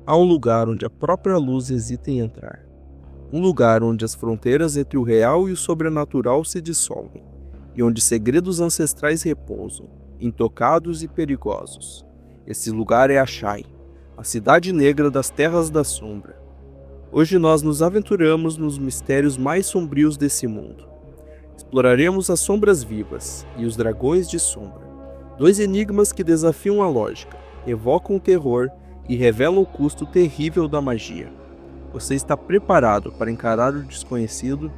Há um lugar onde a própria luz hesita em entrar. Um lugar onde as fronteiras entre o real e o sobrenatural se dissolvem, e onde segredos ancestrais repousam, intocados e perigosos. Esse lugar é Ashai, a cidade negra das terras da sombra. Hoje nós nos aventuramos nos mistérios mais sombrios desse mundo. Exploraremos as sombras vivas e os dragões de sombra, dois enigmas que desafiam a lógica, evocam o terror e revelam o custo terrível da magia. Você está preparado para encarar o desconhecido?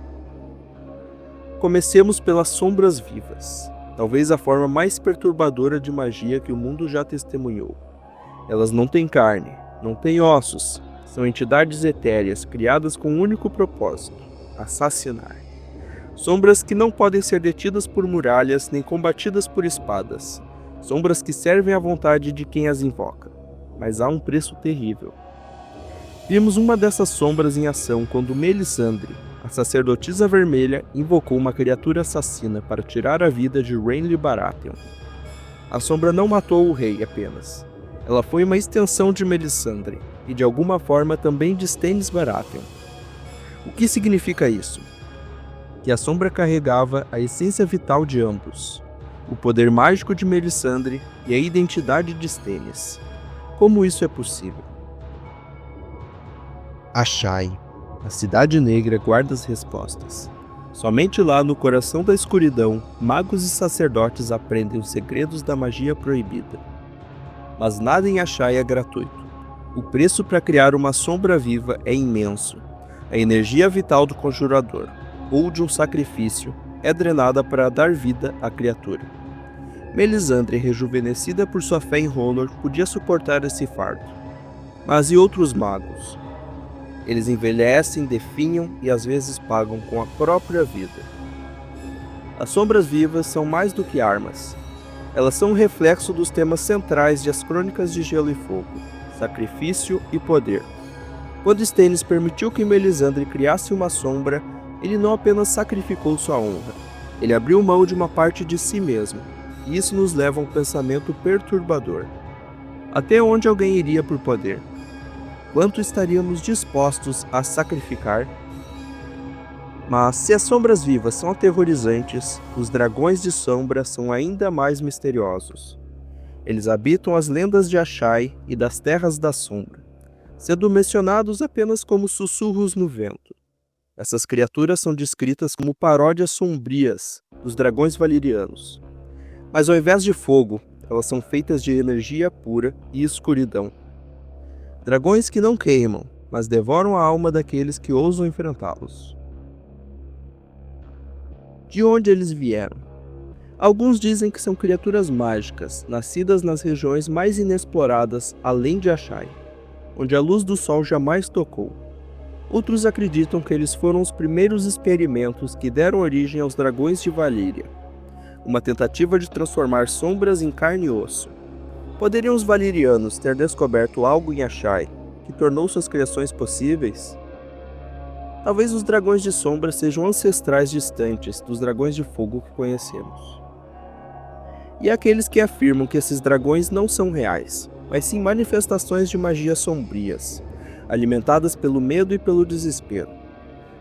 Comecemos pelas sombras vivas, talvez a forma mais perturbadora de magia que o mundo já testemunhou. Elas não têm carne, não têm ossos, são entidades etéreas criadas com um único propósito: assassinar. Sombras que não podem ser detidas por muralhas nem combatidas por espadas. Sombras que servem à vontade de quem as invoca, mas há um preço terrível. Vimos uma dessas sombras em ação quando Melisandre, a sacerdotisa vermelha, invocou uma criatura assassina para tirar a vida de Renly Baratheon. A sombra não matou o rei apenas. Ela foi uma extensão de Melisandre, e de alguma forma também de Stannis Baratheon. O que significa isso? Que a sombra carregava a essência vital de ambos, o poder mágico de Melisandre e a identidade de Stannis. Como isso é possível? Ashai, a cidade negra, guarda as respostas. Somente lá, no coração da escuridão, magos e sacerdotes aprendem os segredos da magia proibida. Mas nada em Ashai é gratuito. O preço para criar uma sombra viva é imenso. A energia vital do conjurador, ou de um sacrifício, é drenada para dar vida à criatura. Melisandre, rejuvenescida por sua fé em Honor, podia suportar esse fardo. Mas e outros magos? Eles envelhecem, definham e às vezes pagam com a própria vida. As sombras vivas são mais do que armas. Elas são um reflexo dos temas centrais de As Crônicas de Gelo e Fogo: sacrifício e poder. Quando Stannis permitiu que Melisandre criasse uma sombra, ele não apenas sacrificou sua honra, ele abriu mão de uma parte de si mesmo, e isso nos leva a um pensamento perturbador. Até onde alguém iria por poder? Quanto estaríamos dispostos a sacrificar? Mas se as sombras vivas são aterrorizantes, os dragões de sombra são ainda mais misteriosos. Eles habitam as lendas de Ashai e das Terras da Sombra, sendo mencionados apenas como sussurros no vento. Essas criaturas são descritas como paródias sombrias dos dragões valyrianos. Mas ao invés de fogo, elas são feitas de energia pura e escuridão. Dragões que não queimam, mas devoram a alma daqueles que ousam enfrentá-los. De onde eles vieram? Alguns dizem que são criaturas mágicas, nascidas nas regiões mais inexploradas além de Ashai, onde a luz do sol jamais tocou. Outros acreditam que eles foram os primeiros experimentos que deram origem aos dragões de Valíria, uma tentativa de transformar sombras em carne e osso. Poderiam os valirianos ter descoberto algo em Ashai que tornou suas criações possíveis? Talvez os dragões de sombra sejam ancestrais distantes dos dragões de fogo que conhecemos. E há aqueles que afirmam que esses dragões não são reais, mas sim manifestações de magias sombrias, alimentadas pelo medo e pelo desespero.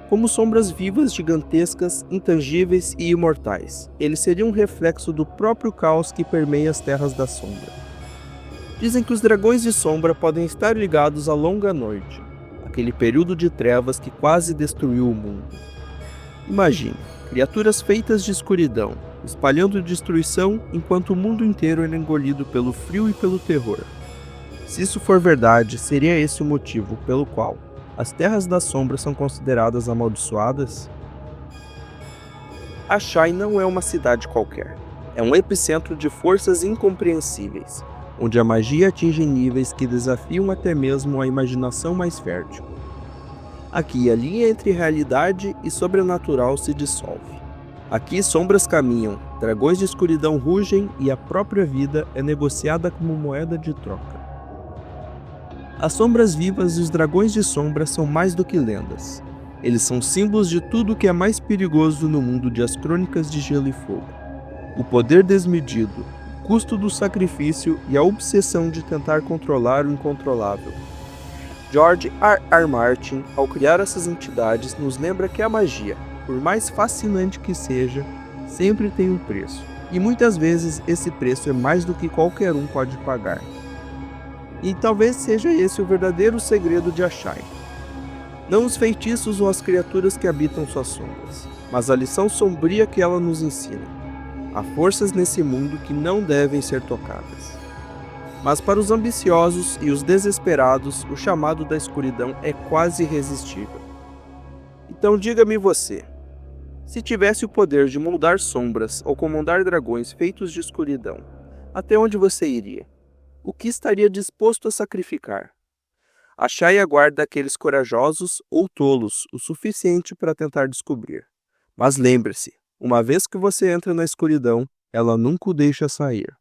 Como sombras vivas, gigantescas, intangíveis e imortais, eles seriam um reflexo do próprio caos que permeia as Terras da Sombra. Dizem que os dragões de sombra podem estar ligados à Longa Noite, aquele período de trevas que quase destruiu o mundo. Imagine, criaturas feitas de escuridão, espalhando destruição enquanto o mundo inteiro era engolido pelo frio e pelo terror. Se isso for verdade, seria esse o motivo pelo qual as Terras da Sombra são consideradas amaldiçoadas? Ashai não é uma cidade qualquer. É um epicentro de forças incompreensíveis, onde a magia atinge níveis que desafiam até mesmo a imaginação mais fértil. Aqui a linha entre realidade e sobrenatural se dissolve. Aqui sombras caminham, dragões de escuridão rugem e a própria vida é negociada como moeda de troca. As sombras vivas e os dragões de sombra são mais do que lendas. Eles são símbolos de tudo o que é mais perigoso no mundo de As Crônicas de Gelo e Fogo. O poder desmedido, o custo do sacrifício e a obsessão de tentar controlar o incontrolável. George R. Martin, ao criar essas entidades, nos lembra que a magia, por mais fascinante que seja, sempre tem um preço. E muitas vezes esse preço é mais do que qualquer um pode pagar. E talvez seja esse o verdadeiro segredo de Ashai. Não os feitiços ou as criaturas que habitam suas sombras, mas a lição sombria que ela nos ensina. Há forças nesse mundo que não devem ser tocadas. Mas para os ambiciosos e os desesperados, o chamado da escuridão é quase irresistível. Então diga-me você, se tivesse o poder de moldar sombras ou comandar dragões feitos de escuridão, até onde você iria? O que estaria disposto a sacrificar? Ashai aguarda aqueles corajosos ou tolos o suficiente para tentar descobrir. Mas lembre-se, uma vez que você entra na escuridão, ela nunca o deixa sair.